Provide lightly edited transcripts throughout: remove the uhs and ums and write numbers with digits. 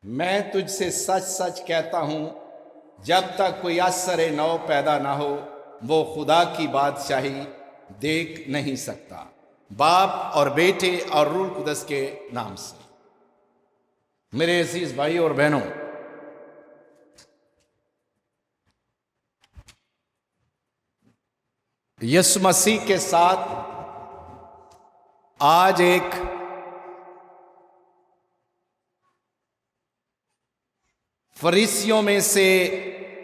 میں تجھ سے سچ سچ کہتا ہوں، جب تک کوئی اثر نو پیدا نہ ہو وہ خدا کی بادشاہی دیکھ نہیں سکتا۔ باپ اور بیٹے اور روح القدس کے نام سے۔ میرے عزیز بھائی اور بہنوں، یسوع مسیح کے ساتھ آج ایک فریسیوں میں سے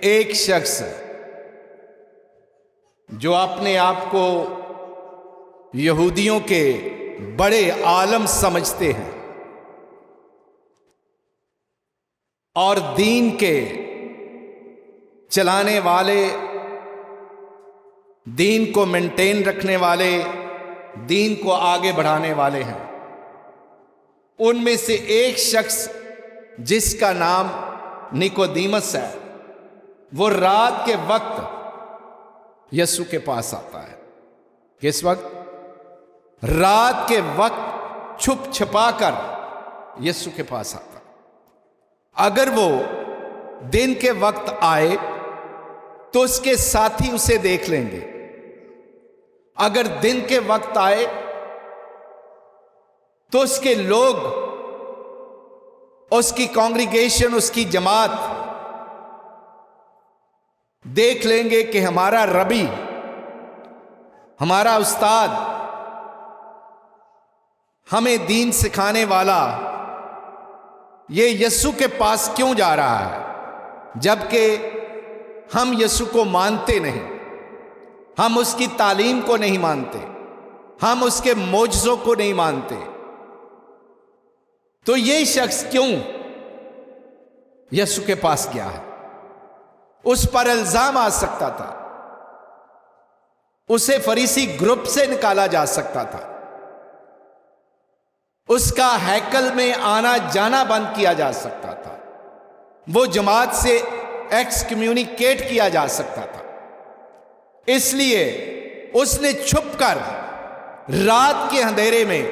ایک شخص جو اپنے آپ کو یہودیوں کے بڑے عالم سمجھتے ہیں اور دین کے چلانے والے، دین کو مینٹین رکھنے والے، دین کو آگے بڑھانے والے ہیں، ان میں سے ایک شخص جس کا نام نیکودیمس ہے، وہ رات کے وقت یسوع کے پاس آتا ہے۔ کس وقت؟ رات کے وقت چھپ چھپا کر یسوع کے پاس آتا ہے۔ اگر وہ دن کے وقت آئے تو اس کے ساتھی اسے دیکھ لیں گے، اگر دن کے وقت آئے تو اس کے لوگ، اس کی کانگریگیشن، اس کی جماعت دیکھ لیں گے کہ ہمارا ربی، ہمارا استاد، ہمیں دین سکھانے والا یہ یسوع کے پاس کیوں جا رہا ہے، جبکہ ہم یسوع کو مانتے نہیں، ہم اس کی تعلیم کو نہیں مانتے، ہم اس کے معجزوں کو نہیں مانتے۔ تو یہ شخص کیوں یسوع کے پاس گیا ہے؟ اس پر الزام آ سکتا تھا، اسے فریسی گروپ سے نکالا جا سکتا تھا، اس کا ہیکل میں آنا جانا بند کیا جا سکتا تھا، وہ جماعت سے ایکس کمیونیکیٹ کیا جا سکتا تھا۔ اس لیے اس نے چھپ کر رات کے اندھیرے میں،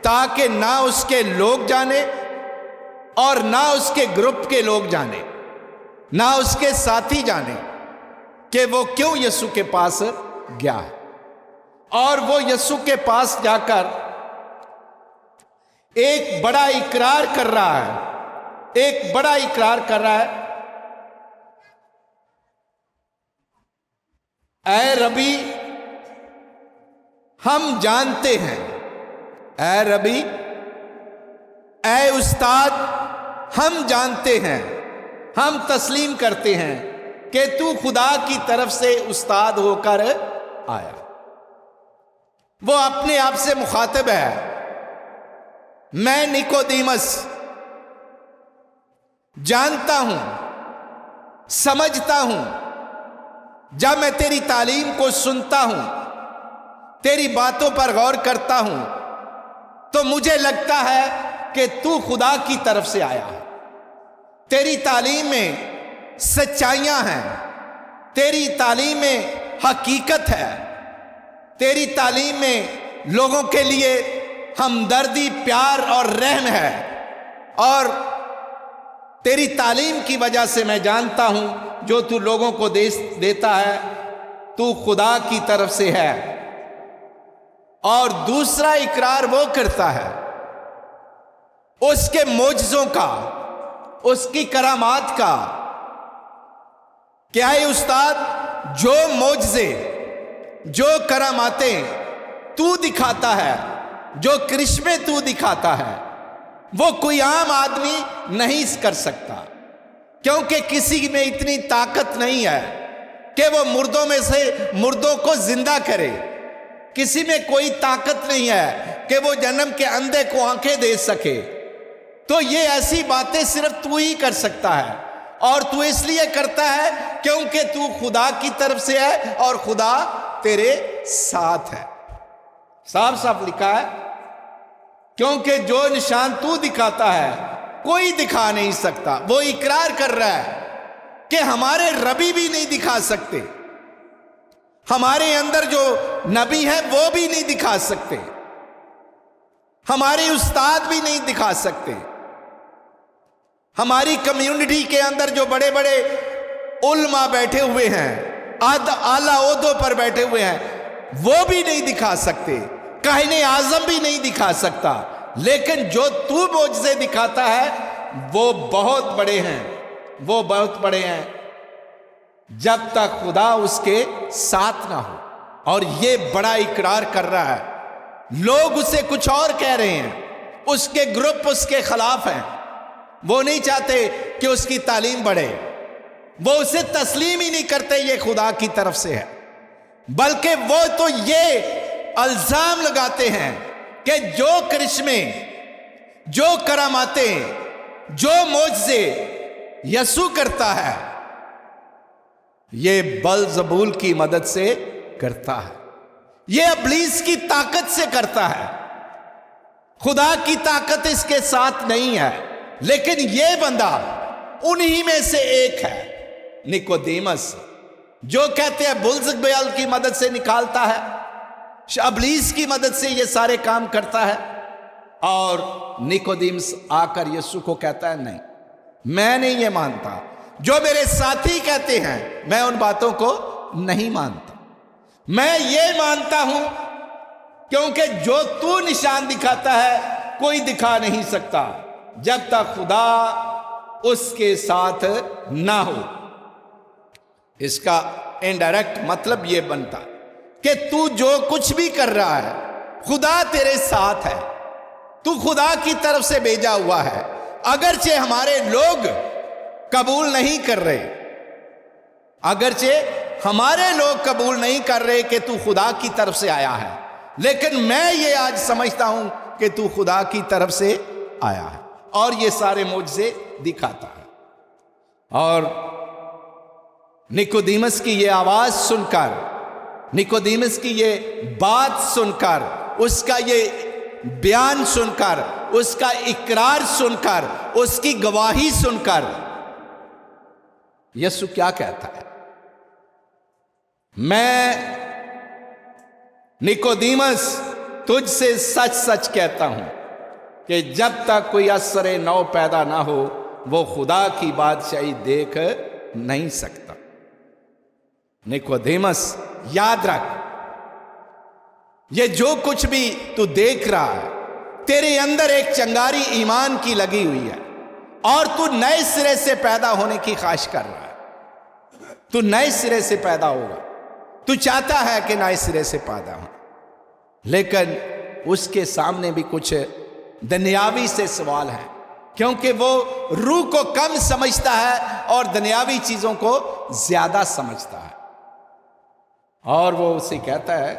تاکہ نہ اس کے لوگ جانے اور نہ اس کے گروپ کے لوگ جانے، نہ اس کے ساتھی جانے کہ وہ کیوں یسوع کے پاس گیا ہے۔ اور وہ یسوع کے پاس جا کر ایک بڑا اقرار کر رہا ہے، ایک بڑا اقرار کر رہا ہے، اے ربی ہم جانتے ہیں، اے ربی، اے استاد ہم جانتے ہیں، ہم تسلیم کرتے ہیں کہ تو خدا کی طرف سے استاد ہو کر آیا۔ وہ اپنے آپ سے مخاطب ہے، میں نیکودیمس جانتا ہوں، سمجھتا ہوں، جب میں تیری تعلیم کو سنتا ہوں، تیری باتوں پر غور کرتا ہوں، تو مجھے لگتا ہے کہ تو خدا کی طرف سے آیا ہے۔ تیری تعلیم میں سچائیاں ہیں، تیری تعلیم میں حقیقت ہے، تیری تعلیم میں لوگوں کے لیے ہمدردی، پیار اور رحم ہے، اور تیری تعلیم کی وجہ سے میں جانتا ہوں جو تو لوگوں کو دیتا ہے تو خدا کی طرف سے ہے۔ اور دوسرا اقرار وہ کرتا ہے اس کے معجزوں کا، اس کی کرامات کا، کہ اے استاد جو معجزے، جو کراماتیں تو دکھاتا ہے، جو کرشمے تو دکھاتا ہے، وہ کوئی عام آدمی نہیں کر سکتا، کیونکہ کسی میں اتنی طاقت نہیں ہے کہ وہ مردوں میں سے مردوں کو زندہ کرے، کسی میں کوئی طاقت نہیں ہے کہ وہ جنم کے اندھے کو آنکھیں دے سکے۔ تو یہ ایسی باتیں صرف تو ہی کر سکتا ہے، اور تو اس لیے کرتا ہے کیونکہ تو خدا کی طرف سے ہے اور خدا تیرے ساتھ ہے۔ صاف صاف لکھا ہے، کیونکہ جو نشان تو دکھاتا ہے کوئی دکھا نہیں سکتا۔ وہ اقرار کر رہا ہے کہ ہمارے ربی بھی نہیں دکھا سکتے، ہمارے اندر جو نبی ہے وہ بھی نہیں دکھا سکتے، ہمارے استاد بھی نہیں دکھا سکتے۔ ہماری کمیونٹی کے اندر جو بڑے بڑے علماء بیٹھے ہوئے ہیں، اعلیٰ عہدوں پر بیٹھے ہوئے ہیں، وہ بھی نہیں دکھا سکتے، کاہن اعظم بھی نہیں دکھا سکتا، لیکن جو تو معجزے دکھاتا ہے وہ بہت بڑے ہیں، وہ بہت بڑے ہیں، جب تک خدا اس کے ساتھ نہ ہو۔ اور یہ بڑا اقرار کر رہا ہے، لوگ اسے کچھ اور کہہ رہے ہیں، اس کے گروپ اس کے خلاف ہیں، وہ نہیں چاہتے کہ اس کی تعلیم بڑھے، وہ اسے تسلیم ہی نہیں کرتے یہ خدا کی طرف سے ہے، بلکہ وہ تو یہ الزام لگاتے ہیں کہ جو کرشمے، جو کراماتیں، جو معجزے یسوع کرتا ہے یہ بلزبول کی مدد سے کرتا ہے، یہ ابلیس کی طاقت سے کرتا ہے، خدا کی طاقت اس کے ساتھ نہیں ہے۔ لیکن یہ بندہ انہی میں سے ایک ہے، نیکودیمس، جو کہتے ہیں بلزبول کی مدد سے نکالتا ہے، ابلیس کی مدد سے یہ سارے کام کرتا ہے، اور نیکودیمس آ کر یسوع کو کہتا ہے نہیں، میں نہیں یہ مانتا، جو میرے ساتھی کہتے ہیں میں ان باتوں کو نہیں مانتا، میں یہ مانتا ہوں کیونکہ جو تو نشان دکھاتا ہے کوئی دکھا نہیں سکتا جب تک خدا اس کے ساتھ نہ ہو۔ اس کا انڈائریکٹ مطلب یہ بنتا کہ تو جو کچھ بھی کر رہا ہے خدا تیرے ساتھ ہے، تو خدا کی طرف سے بھیجا ہوا ہے، اگرچہ ہمارے لوگ قبول نہیں کر رہے، اگرچہ ہمارے لوگ قبول نہیں کر رہے کہ تو خدا کی طرف سے آیا ہے، لیکن میں یہ آج سمجھتا ہوں کہ تو خدا کی طرف سے آیا ہے، اور یہ سارے معجزے دکھاتا ہے۔ اور نیکودیمس کی یہ آواز سن کر، نیکودیمس کی یہ بات سن کر، اس کا یہ بیان سن کر، اس کا اقرار سن کر، اس کی گواہی سن کر یسوع کیا کہتا ہے؟ میں نیکودیمس تجھ سے سچ سچ کہتا ہوں کہ جب تک کوئی اثر نو پیدا نہ ہو وہ خدا کی بادشاہی دیکھ نہیں سکتا۔ نیکودیمس یاد رکھ، یہ جو کچھ بھی تو دیکھ رہا ہے تیرے اندر ایک چنگاری ایمان کی لگی ہوئی ہے، اور تو نئے سرے سے پیدا ہونے کی خواہش کر رہا ہے، تو نئے سرے سے پیدا ہوگا، تو چاہتا ہے کہ نئے سرے سے پیدا ہو، لیکن اس کے سامنے بھی کچھ دنیاوی سے سوال ہے، کیونکہ وہ روح کو کم سمجھتا ہے اور دنیاوی چیزوں کو زیادہ سمجھتا ہے، اور وہ اسے کہتا ہے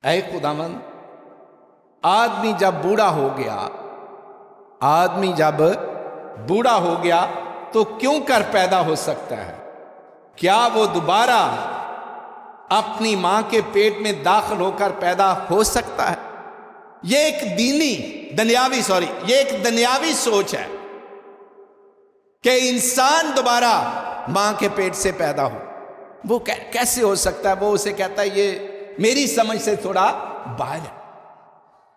اے خداوند، آدمی جب بوڑھا ہو گیا، آدمی جب بوڑھا ہو گیا تو کیوں کر پیدا ہو سکتا ہے؟ کیا وہ دوبارہ اپنی ماں کے پیٹ میں داخل ہو کر پیدا ہو سکتا ہے؟ یہ ایک یہ ایک دنیاوی سوچ ہے کہ انسان دوبارہ ماں کے پیٹ سے پیدا ہو، وہ کیسے ہو سکتا ہے؟ وہ اسے کہتا ہے یہ میری سمجھ سے تھوڑا باہر ہے۔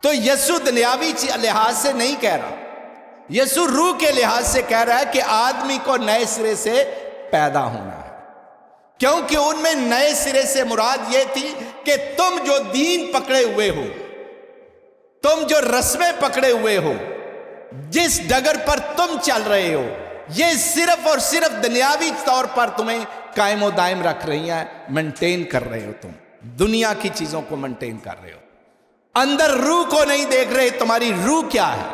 تو یسوع دنیاوی لحاظ سے نہیں کہہ رہا، یسوع روح کے لحاظ سے کہہ رہا ہے کہ آدمی کو نئے سرے سے پیدا ہونا ہے، کیونکہ ان میں نئے سرے سے مراد یہ تھی کہ تم جو دین پکڑے ہوئے ہو، تم جو رسمیں پکڑے ہوئے ہو، جس ڈگر پر تم چل رہے ہو، یہ صرف اور صرف دنیاوی طور پر تمہیں قائم و دائم رکھ رہی ہیں، مینٹین کر رہے ہو، تم دنیا کی چیزوں کو مینٹین کر رہے ہو، اندر روح کو نہیں دیکھ رہے، تمہاری روح کیا ہے،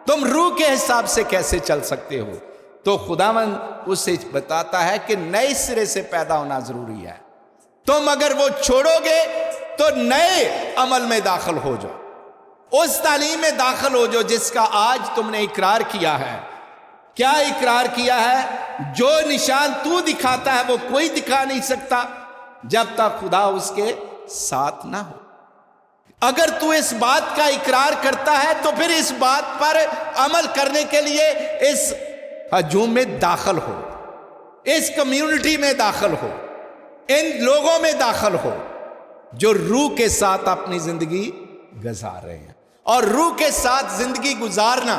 تم روح کے حساب سے کیسے چل سکتے ہو؟ تو خداوند اسے بتاتا ہے کہ نئے سرے سے پیدا ہونا ضروری ہے، تم اگر وہ چھوڑو گے تو نئے عمل میں داخل ہو جاؤ، اس تعلیم میں داخل ہو جاؤ جس کا آج تم نے اقرار کیا ہے۔ کیا اقرار کیا ہے؟ جو نشان تو دکھاتا ہے وہ کوئی دکھا نہیں سکتا جب تک خدا اس کے ساتھ نہ ہو۔ اگر تو اس بات کا اقرار کرتا ہے تو پھر اس بات پر عمل کرنے کے لیے اس ہجوم میں داخل ہو، اس کمیونٹی میں داخل ہو، ان لوگوں میں داخل ہو جو روح کے ساتھ اپنی زندگی گزار رہے ہیں، اور روح کے ساتھ زندگی گزارنا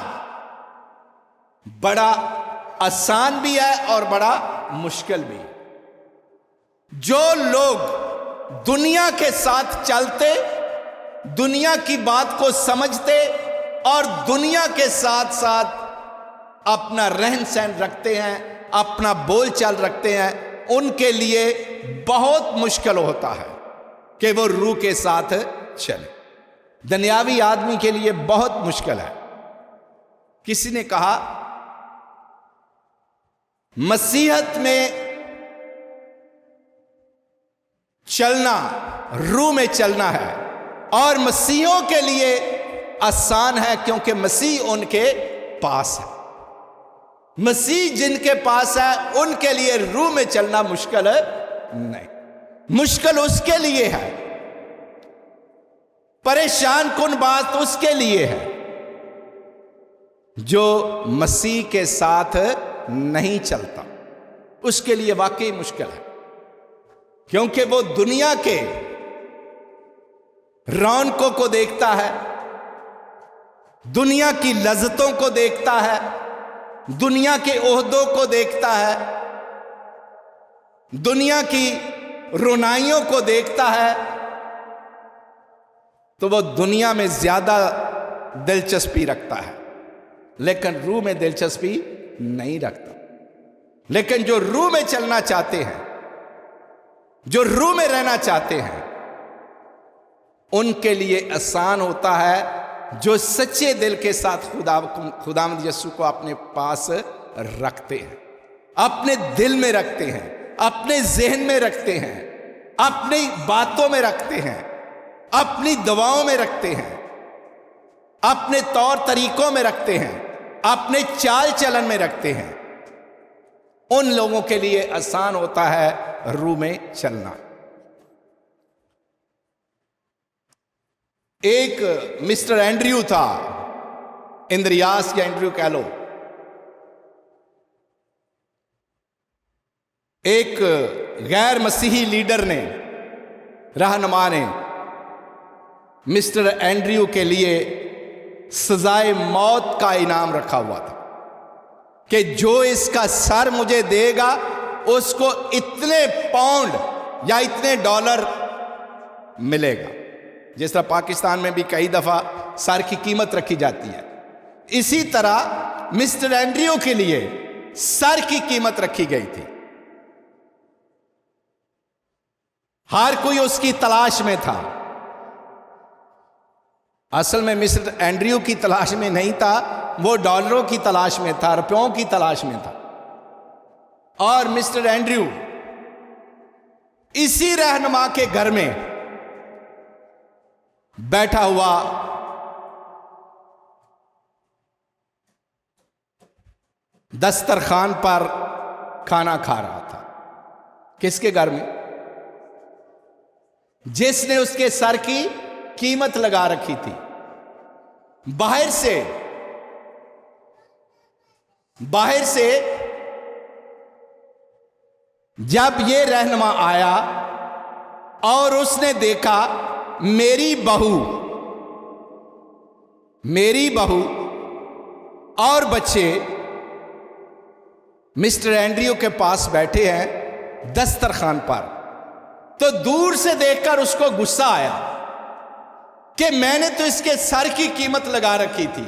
بڑا آسان بھی ہے اور بڑا مشکل بھی ہے۔ جو لوگ دنیا کے ساتھ چلتے، دنیا کی بات کو سمجھتے اور دنیا کے ساتھ ساتھ اپنا رہن سہن رکھتے ہیں، اپنا بول چال رکھتے ہیں، ان کے لیے بہت مشکل ہوتا ہے کہ وہ روح کے ساتھ چلے۔ دنیاوی آدمی کے لیے بہت مشکل ہے۔ کسی نے کہا مسیحت میں چلنا روح میں چلنا ہے، اور مسیحوں کے لیے آسان ہے کیونکہ مسیح ان کے پاس ہے۔ مسیح جن کے پاس ہے ان کے لیے روح میں چلنا مشکل ہے نہیں، مشکل اس کے لیے ہے، پریشان کن بات اس کے لیے ہے جو مسیح کے ساتھ نہیں چلتا، اس کے لیے واقعی مشکل ہے، کیونکہ وہ دنیا کے رونقوں کو دیکھتا ہے، دنیا کی لذتوں کو دیکھتا ہے، دنیا کے عہدوں کو دیکھتا ہے، دنیا کی رونائیوں کو دیکھتا ہے، تو وہ دنیا میں زیادہ دلچسپی رکھتا ہے، لیکن روح میں دلچسپی نہیں رکھتا۔ لیکن جو روح میں چلنا چاہتے ہیں، جو روح میں رہنا چاہتے ہیں، ان کے لیے آسان ہوتا ہے جو سچے دل کے ساتھ خداوند یسوع کو اپنے پاس رکھتے ہیں، اپنے دل میں رکھتے ہیں، اپنے ذہن میں رکھتے ہیں، اپنی باتوں میں رکھتے ہیں، اپنی دعاؤں میں رکھتے ہیں، اپنے طور طریقوں میں رکھتے ہیں، اپنے چال چلن میں رکھتے ہیں۔ ان لوگوں کے لیے آسان ہوتا ہے روح میں چلنا۔ ایک مسٹر اینڈریو تھا، اندریاس یا اینڈریو کہہ لو، ایک غیر مسیحی لیڈر نے، رہنما نے مسٹر اینڈریو کے لیے سزائے موت کا انعام رکھا ہوا تھا کہ جو اس کا سر مجھے دے گا اس کو اتنے پاؤنڈ یا اتنے ڈالر ملے گا۔ جس طرح پاکستان میں بھی کئی دفعہ سر کی قیمت رکھی جاتی ہے، اسی طرح مسٹر اینڈریو کے لیے سر کی قیمت رکھی گئی تھی۔ ہر کوئی اس کی تلاش میں تھا۔ اصل میں مسٹر اینڈریو کی تلاش میں نہیں تھا، وہ ڈالروں کی تلاش میں تھا، روپیوں کی تلاش میں تھا۔ اور مسٹر اینڈریو اسی رہنما کے گھر میں بیٹھا ہوا دسترخوان پر کھانا کھا رہا تھا۔ کس کے گھر میں؟ جس نے اس کے سر کی قیمت لگا رکھی تھی۔ باہر سے جب یہ رہنما آیا اور اس نے دیکھا میری بہو اور بچے مسٹر اینڈریو کے پاس بیٹھے ہیں دسترخوان پر، تو دور سے دیکھ کر اس کو غصہ آیا کہ میں نے تو اس کے سر کی قیمت لگا رکھی تھی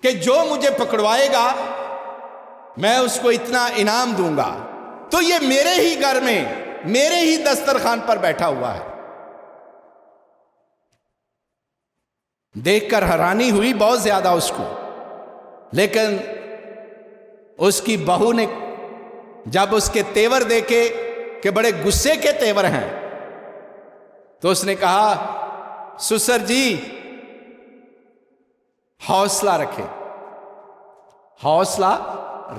کہ جو مجھے پکڑوائے گا میں اس کو اتنا انعام دوں گا، تو یہ میرے ہی گھر میں میرے ہی دسترخوان پر بیٹھا ہوا ہے۔ دیکھ کر حیرانی ہوئی بہت زیادہ اس کو، لیکن اس کی بہو نے جب اس کے تیور دیکھے کہ بڑے غصے کے تیور ہیں، تو اس نے کہا سسر جی حوصلہ رکھیں، حوصلہ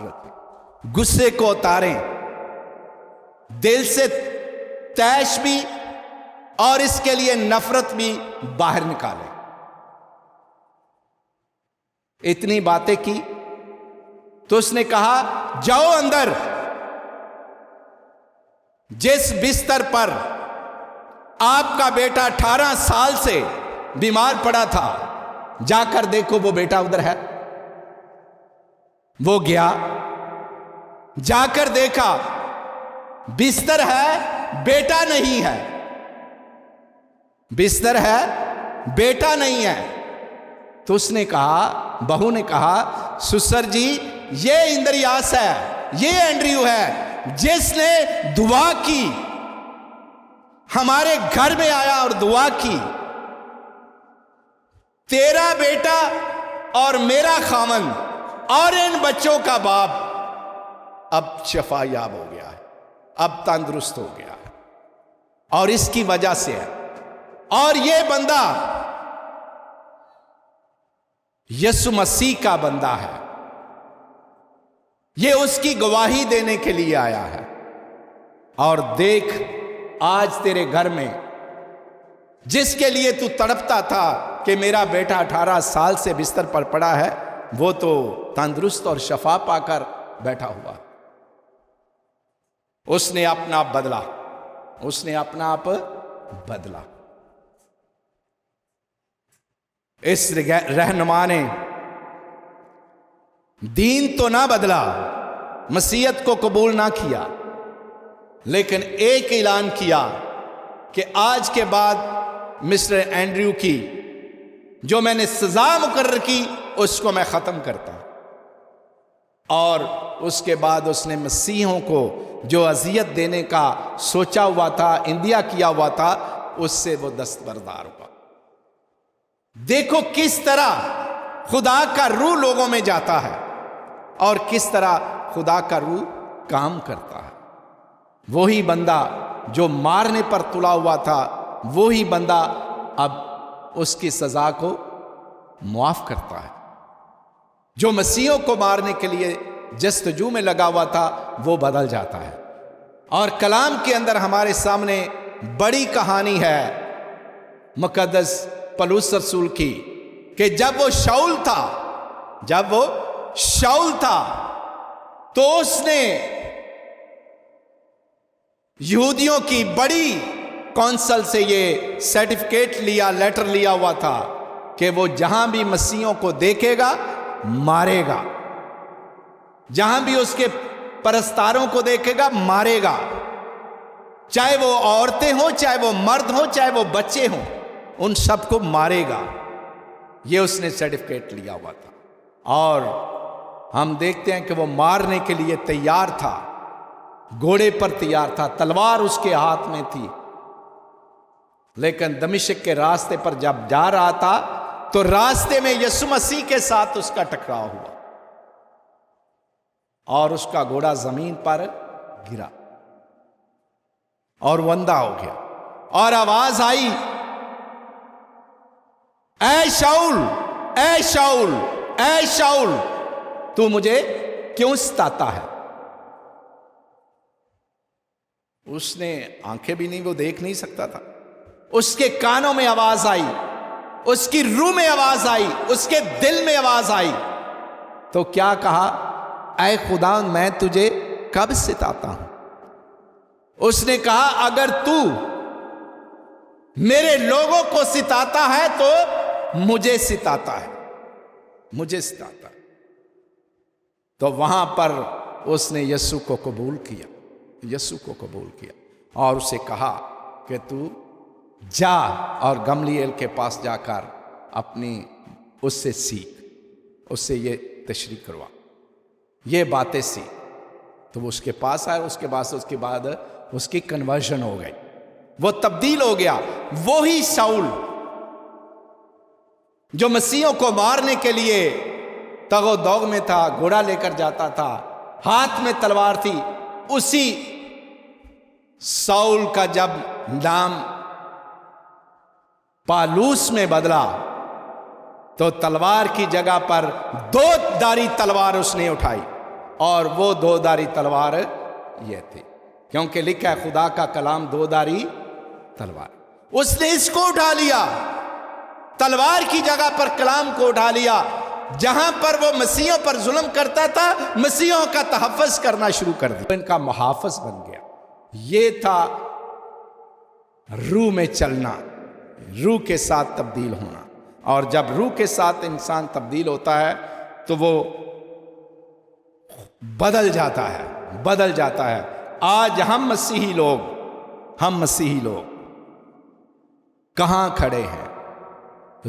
رکھیں، غصے کو اتاریں، دل سے طیش بھی اور اس کے لیے نفرت بھی باہر نکالیں۔ اتنی باتیں کی تو اس نے کہا جاؤ اندر، جس بستر پر آپ کا بیٹا 18 سال سے بیمار پڑا تھا، جا کر دیکھو وہ بیٹا ادھر ہے۔ وہ گیا، جا کر دیکھا بستر ہے، بیٹا نہیں ہے، بستر ہے، بیٹا نہیں ہے۔ تو اس نے کہا، بہو نے کہا، سسر جی یہ اندریاس ہے، یہ اینڈریو ہے جس نے دعا کی، ہمارے گھر میں آیا اور دعا کی، تیرا بیٹا اور میرا خامن اور ان بچوں کا باپ اب شفا یاب ہو گیا ہے، اب تندرست ہو گیا ہے، اور اس کی وجہ سے ہے۔ اور یہ بندہ یسوع مسیح کا بندہ ہے، یہ اس کی گواہی دینے کے لیے آیا ہے۔ اور دیکھ آج تیرے گھر میں جس کے لیے تو تڑپتا تھا کہ میرا بیٹا 18 سال سے بستر پر پڑا ہے، وہ تو تندرست اور شفا پا کر بیٹھا ہوا۔ اس نے اپنا آپ بدلا، اس نے اپنا آپ بدلا۔ اس رہنما نے دین تو نہ بدلا، مسیحیت کو قبول نہ کیا، لیکن ایک اعلان کیا کہ آج کے بعد مسٹر اینڈریو کی جو میں نے سزا مقرر کی اس کو میں ختم کرتا ہوں۔ اور اس کے بعد اس نے مسیحوں کو جو اذیت دینے کا سوچا ہوا تھا، اندیا کیا ہوا تھا، اس سے وہ دستبردار ہوا۔ دیکھو کس طرح خدا کا روح لوگوں میں جاتا ہے اور کس طرح خدا کا روح کام کرتا ہے۔ وہی بندہ جو مارنے پر تلا ہوا تھا، وہی بندہ اب اس کی سزا کو معاف کرتا ہے۔ جو مسیحوں کو مارنے کے لیے جستجو میں لگا ہوا تھا، وہ بدل جاتا ہے۔ اور کلام کے اندر ہمارے سامنے بڑی کہانی ہے مقدس پولس رسول کی، کہ جب وہ شاؤل تھا تو اس نے یہودیوں کی بڑی کونسل سے یہ سرٹیفکیٹ لیا، لیٹر لیا ہوا تھا کہ وہ جہاں بھی مسیحوں کو دیکھے گا مارے گا، جہاں بھی اس کے پرستاروں کو دیکھے گا مارے گا، چاہے وہ عورتیں ہوں، چاہے وہ مرد ہوں، چاہے وہ بچے ہوں، ان سب کو مارے گا۔ یہ اس نے سرٹیفکیٹ لیا ہوا تھا، اور ہم دیکھتے ہیں کہ وہ مارنے کے لیے تیار تھا، گھوڑے پر تیار تھا، تلوار اس کے ہاتھ میں تھی۔ لیکن دمشق کے راستے پر جب جا رہا تھا تو راستے میں یسوع مسیح کے ساتھ اس کا ٹکراؤ ہوا اور اس کا گھوڑا زمین پر گرا اور وہ اندھا ہو گیا، اور آواز آئی، اے شاؤل، اے شاؤل، اے شاؤل، تو مجھے کیوں ستاتا ہے؟ اس نے آنکھیں بھی نہیں، وہ دیکھ نہیں سکتا تھا۔ اس کے کانوں میں آواز آئی، اس کی روح میں آواز آئی، اس کے دل میں آواز آئی، تو کیا کہا؟ اے خدا، میں تجھے کب ستاتا ہوں؟ اس نے کہا اگر تو میرے لوگوں کو ستاتا ہے تو مجھے ستاتا ہے، مجھے ستاتا ہے۔ تو وہاں پر اس نے یسوع کو قبول کیا، یسوع کو قبول کیا، اور اسے کہا کہ تو جا اور گملیل کے پاس جا کر اپنی اس سے سیکھ، اس سے یہ تشریح کروا، یہ باتیں سیکھ۔ تو وہ اس کے پاس آئے، اس کے بعد اس کی کنورژن ہو گئی، وہ تبدیل ہو گیا۔ وہی شاؤل جو مسیحوں کو مارنے کے لیے تگ و دوگ میں تھا، گھوڑا لے کر جاتا تھا، ہاتھ میں تلوار تھی، اسی شاؤل کا جب نام پالوس میں بدلا تو تلوار کی جگہ پر 2 دھاری تلوار اس نے اٹھائی، اور وہ 2 دھاری تلوار یہ تھی، کیونکہ لکھا ہے خدا کا کلام 2 دھاری تلوار۔ اس نے اس کو اٹھا لیا، تلوار کی جگہ پر کلام کو اٹھا لیا۔ جہاں پر وہ مسیحوں پر ظلم کرتا تھا، مسیحوں کا تحفظ کرنا شروع کر دیا، ان کا محافظ بن گیا۔ یہ تھا روح میں چلنا، روح کے ساتھ تبدیل ہونا. اور جب روح کے ساتھ انسان تبدیل ہوتا ہے تو وہ بدل جاتا ہے. آج ہم مسیحی لوگ کہاں کھڑے ہیں؟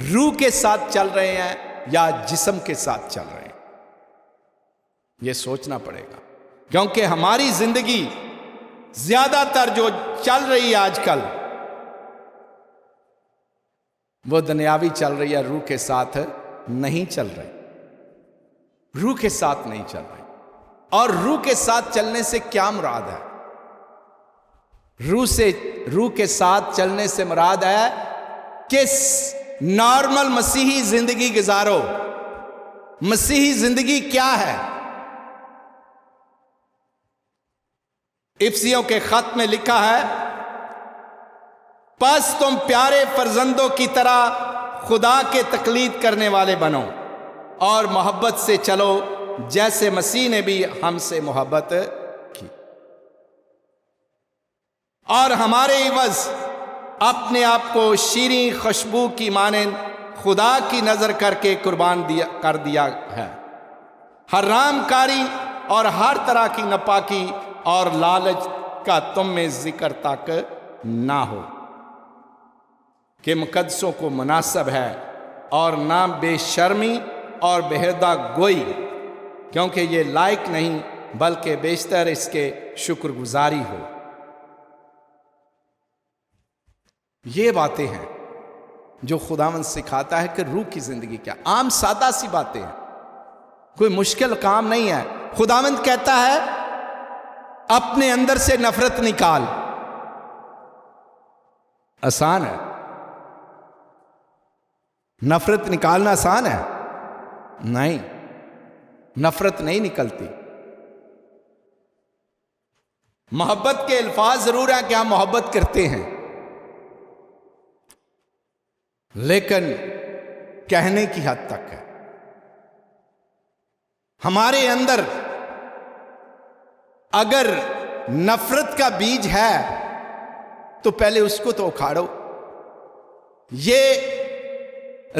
روح کے ساتھ چل رہے ہیں یا جسم کے ساتھ چل رہے ہیں؟ یہ سوچنا پڑے گا، کیونکہ ہماری زندگی زیادہ تر جو چل رہی ہے آج کل وہ دنیاوی چل رہی ہے، روح کے ساتھ نہیں چل رہی. اور روح کے ساتھ چلنے سے کیا مراد ہے؟ روح کے ساتھ چلنے سے مراد ہے کہ نارمل مسیحی زندگی گزارو. مسیحی زندگی کیا ہے؟ افسیوں کے خط میں لکھا ہے، پس تم پیارے فرزندوں کی طرح خدا کے تقلید کرنے والے بنو اور محبت سے چلو جیسے مسیح نے بھی ہم سے محبت کی اور ہمارے عوض اپنے آپ کو شیریں خوشبو کی مانند خدا کی نظر کر کے قربان کر دیا ہے. حرام کاری اور ہر طرح کی ناپاکی اور لالچ کا تم میں ذکر تک نہ ہو کہ مقدسوں کو مناسب ہے، اور نہ بے شرمی اور بہردہ گوئی، کیونکہ یہ لائق نہیں بلکہ بیشتر اس کے شکر گزاری ہو. یہ باتیں ہیں جو خداوند سکھاتا ہے کہ روح کی زندگی کیا. عام سادہ سی باتیں ہیں، کوئی مشکل کام نہیں ہے. خداوند کہتا ہے اپنے اندر سے نفرت نکال. آسان ہے؟ نفرت نکالنا آسان ہے؟ نہیں، نفرت نہیں نکلتی. محبت کے الفاظ ضرور ہیں کہ ہم محبت کرتے ہیں، لیکن کہنے کی حد تک ہے. ہمارے اندر اگر نفرت کا بیج ہے تو پہلے اس کو تو اکھاڑو. یہ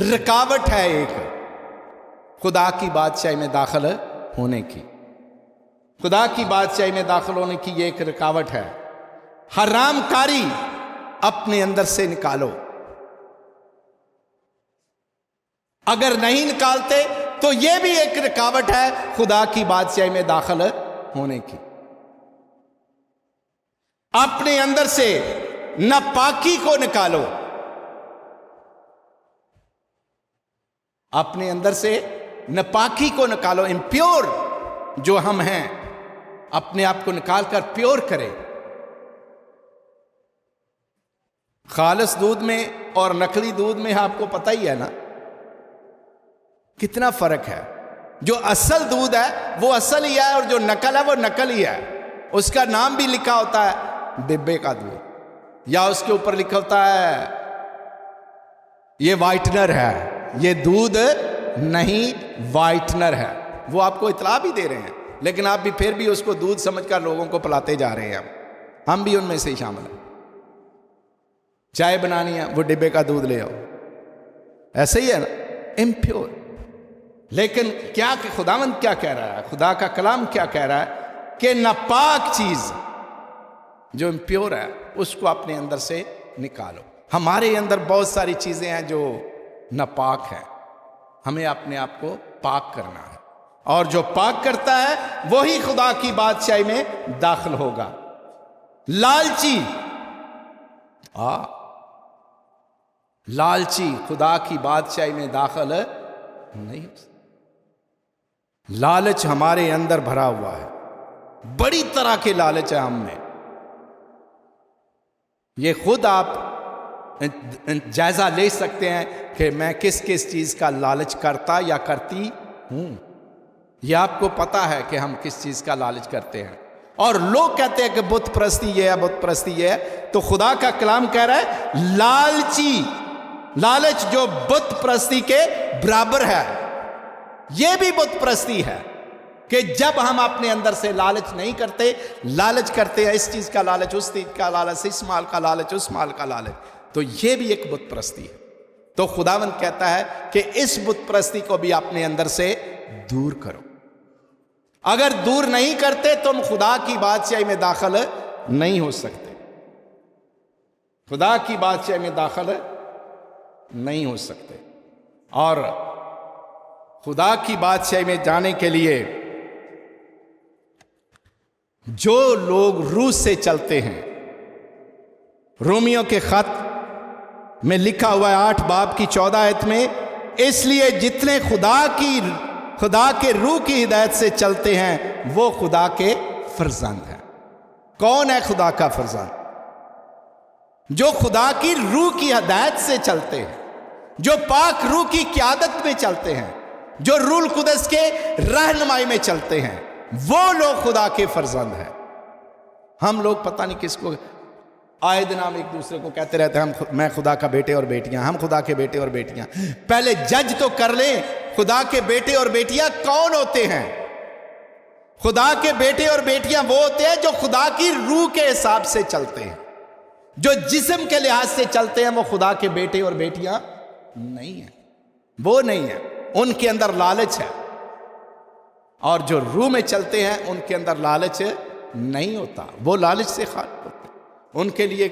رکاوٹ ہے ایک خدا کی بادشاہی میں داخل ہونے کی. خدا کی بادشاہی میں داخل ہونے کی یہ ایک رکاوٹ ہے. حرام کاری اپنے اندر سے نکالو. اگر نہیں نکالتے تو یہ بھی ایک رکاوٹ ہے خدا کی بادشاہی میں داخل ہونے کی. اپنے اندر سے ناپاکی کو نکالو. اپنے اندر سے ناپاکی کو نکالو. امپیور جو ہم ہیں اپنے آپ کو نکال کر پیور کرے. خالص دودھ میں اور نقلی دودھ میں آپ کو پتہ ہی ہے نا کتنا فرق ہے. جو اصل دودھ ہے وہ اصل ہی ہے اور جو نقل ہے وہ نقل ہی ہے. اس کا نام بھی لکھا ہوتا ہے ڈبے کا دودھ، یا اس کے اوپر لکھا ہوتا ہے یہ وائٹنر ہے. یہ دودھ نہیں وائٹنر ہے. وہ آپ کو اطلاع بھی دے رہے ہیں لیکن آپ بھی پھر بھی اس کو دودھ سمجھ کر لوگوں کو پلاتے جا رہے ہیں. ہم بھی ان میں سے ہی شامل ہیں. چائے بنانی ہے وہ ڈبے کا دودھ لے آؤ، ایسے ہی ہے نا، امپیور. لیکن کیا کہ خداوند کیا کہہ رہا ہے، خدا کا کلام کیا کہہ رہا ہے کہ ناپاک چیز جو امپیور ہے اس کو اپنے اندر سے نکالو. ہمارے اندر بہت ساری چیزیں ہیں جو ناپاک ہیں. ہمیں اپنے آپ کو پاک کرنا ہے، اور جو پاک کرتا ہے وہی خدا کی بادشاہی میں داخل ہوگا. لالچی لالچی خدا کی بادشاہی میں داخل نہیں ہو سکتا. لالچ ہمارے اندر بھرا ہوا ہے، بڑی طرح کے لالچ ہے ہم میں. یہ خود آپ جائزہ لے سکتے ہیں کہ میں کس کس چیز کا لالچ کرتا یا کرتی ہوں. یہ آپ کو پتا ہے کہ ہم کس چیز کا لالچ کرتے ہیں. اور لوگ کہتے ہیں کہ بت پرستی یہ ہے، بت پرستی یہ ہے. تو خدا کا کلام کہہ رہا ہے لالچی، لالچ جو بت پرستی کے برابر ہے، یہ بھی بت پرستی ہے. کہ جب ہم اپنے اندر سے لالچ نہیں کرتے، لالچ کرتے ہیں اس چیز کا لالچ، اس چیز کا لالچ، اس مال کا لالچ، اس مال کا لالچ، تو یہ بھی ایک بت پرستی ہے. تو خداوند کہتا ہے کہ اس بت پرستی کو بھی اپنے اندر سے دور کرو. اگر دور نہیں کرتے تم خدا کی بادشاہی میں داخل نہیں ہو سکتے. خدا کی بادشاہی میں داخل نہیں ہو سکتے. اور خدا کی بادشاہی میں جانے کے لیے جو لوگ روح سے چلتے ہیں، رومیوں کے خط میں لکھا ہوا ہے 8 باب کی 14 آیت میں، اس لیے جتنے خدا کے روح کی ہدایت سے چلتے ہیں وہ خدا کے فرزند ہیں. کون ہے خدا کا فرزند؟ جو خدا کی روح کی ہدایت سے چلتے ہیں، جو پاک روح کی قیادت میں چلتے ہیں، جو روح القدس کے رہنمائی میں چلتے ہیں، وہ لوگ خدا کے فرزند ہیں. ہم لوگ پتہ نہیں کس کو آئے دن ہم ایک دوسرے کو کہتے رہتے ہیں میں خدا کا بیٹے اور بیٹیاں، ہم خدا کے بیٹے اور بیٹیاں. پہلے جج تو کر لیں خدا کے بیٹے اور بیٹیاں کون ہوتے ہیں. خدا کے بیٹے اور بیٹیاں وہ ہوتے ہیں جو خدا کی روح کے حساب سے چلتے ہیں. جو جسم کے لحاظ سے چلتے ہیں وہ خدا کے بیٹے اور بیٹیاں نہیں ہیں، وہ نہیں ہیں. ان کے اندر لالچ ہے. اور جو روح میں چلتے ہیں ان کے اندر لالچ نہیں ہوتا، وہ لالچ سے خالی ہوتے. ان کے لیے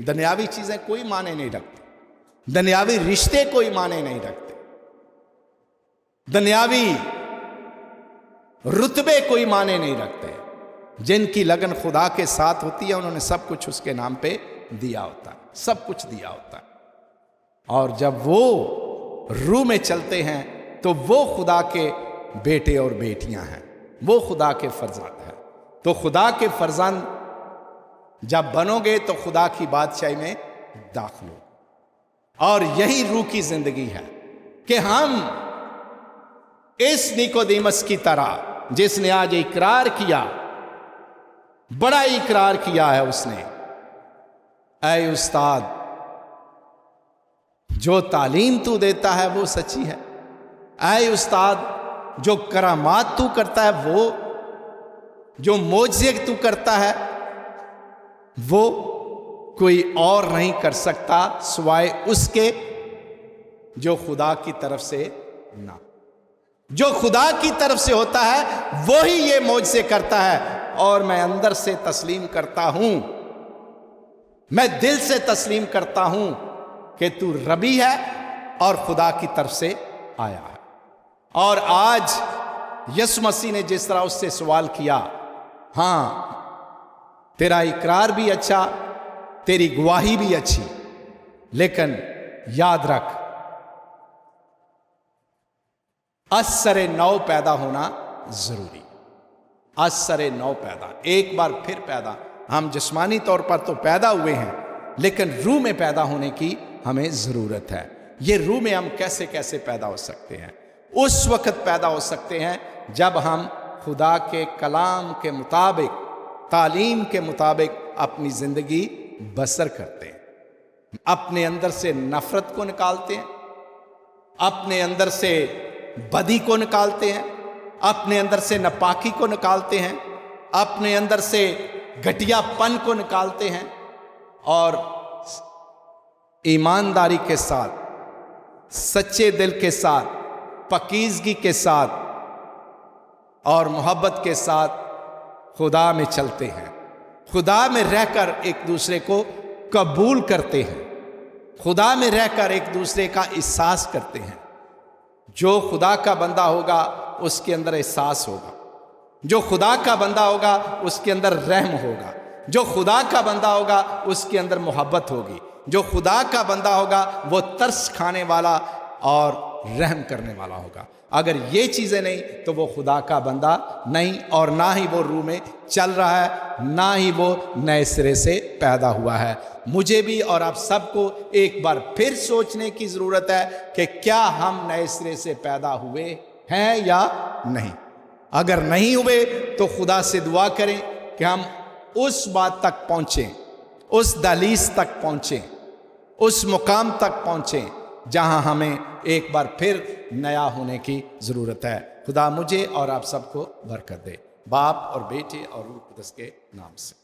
دنیاوی چیزیں کوئی معنی نہیں رکھتی، دنیاوی رشتے کوئی معنی نہیں رکھتے، دنیاوی رتبے کوئی معنی نہیں رکھتے. جن کی لگن خدا کے ساتھ ہوتی ہے انہوں نے سب کچھ اس کے نام پہ دیا ہوتا ہے، سب کچھ دیا ہوتا ہے. اور جب وہ روح میں چلتے ہیں تو وہ خدا کے بیٹے اور بیٹیاں ہیں، وہ خدا کے فرزند ہیں. تو خدا کے فرزند جب بنو گے تو خدا کی بادشاہی میں داخل ہو. اور یہی روح کی زندگی ہے کہ ہم اس نیکودیمس کی طرح، جس نے آج اقرار کیا، بڑا اقرار کیا ہے اس نے، اے استاد جو تعلیم تو دیتا ہے وہ سچی ہے. اے استاد جو کرامات تو کرتا ہے، وہ جو معجزے تو کرتا ہے، وہ کوئی اور نہیں کر سکتا سوائے اس کے جو خدا کی طرف سے نہ. جو خدا کی طرف سے ہوتا ہے وہی یہ معجزے کرتا ہے. اور میں اندر سے تسلیم کرتا ہوں، میں دل سے تسلیم کرتا ہوں کہ تو ربی ہے اور خدا کی طرف سے آیا ہے. اور آج یسوع مسیح نے جس طرح اس سے سوال کیا، ہاں تیرا اقرار بھی اچھا، تیری گواہی بھی اچھی، لیکن یاد رکھ اثر نو پیدا ہونا ضروری. اثر نو پیدا، ایک بار پھر پیدا. ہم جسمانی طور پر تو پیدا ہوئے ہیں لیکن روح میں پیدا ہونے کی ہمیں ضرورت ہے. یہ روح میں ہم کیسے کیسے پیدا ہو سکتے ہیں؟ اس وقت پیدا ہو سکتے ہیں جب ہم خدا کے کلام کے مطابق، تعلیم کے مطابق اپنی زندگی بسر کرتے ہیں. اپنے اندر سے نفرت کو نکالتے ہیں، اپنے اندر سے بدی کو نکالتے ہیں، اپنے اندر سے ناپاکی کو نکالتے ہیں، اپنے اندر سے گھٹیا پن کو نکالتے ہیں، اور ایمانداری کے ساتھ، سچے دل کے ساتھ، پاکیزگی کے ساتھ اور محبت کے ساتھ خدا میں چلتے ہیں. خدا میں رہ کر ایک دوسرے کو قبول کرتے ہیں، خدا میں رہ کر ایک دوسرے کا احساس کرتے ہیں. جو خدا کا بندہ ہوگا اس کے اندر احساس ہوگا، جو خدا کا بندہ ہوگا اس کے اندر رحم ہوگا، جو خدا کا بندہ ہوگا اس کے اندر محبت ہوگی، جو خدا کا بندہ ہوگا وہ ترس کھانے والا اور رحم کرنے والا ہوگا. اگر یہ چیزیں نہیں تو وہ خدا کا بندہ نہیں، اور نہ ہی وہ روح میں چل رہا ہے، نہ ہی وہ نئے سرے سے پیدا ہوا ہے. مجھے بھی اور آپ سب کو ایک بار پھر سوچنے کی ضرورت ہے کہ کیا ہم نئے سرے سے پیدا ہوئے ہیں یا نہیں. اگر نہیں ہوئے تو خدا سے دعا کریں کہ ہم اس بات تک پہنچیں، اس دہلیز تک پہنچیں، اس مقام تک پہنچیں جہاں ہمیں ایک بار پھر نیا ہونے کی ضرورت ہے. خدا مجھے اور آپ سب کو برکت دے، باپ اور بیٹے اور روح القدس کے نام سے.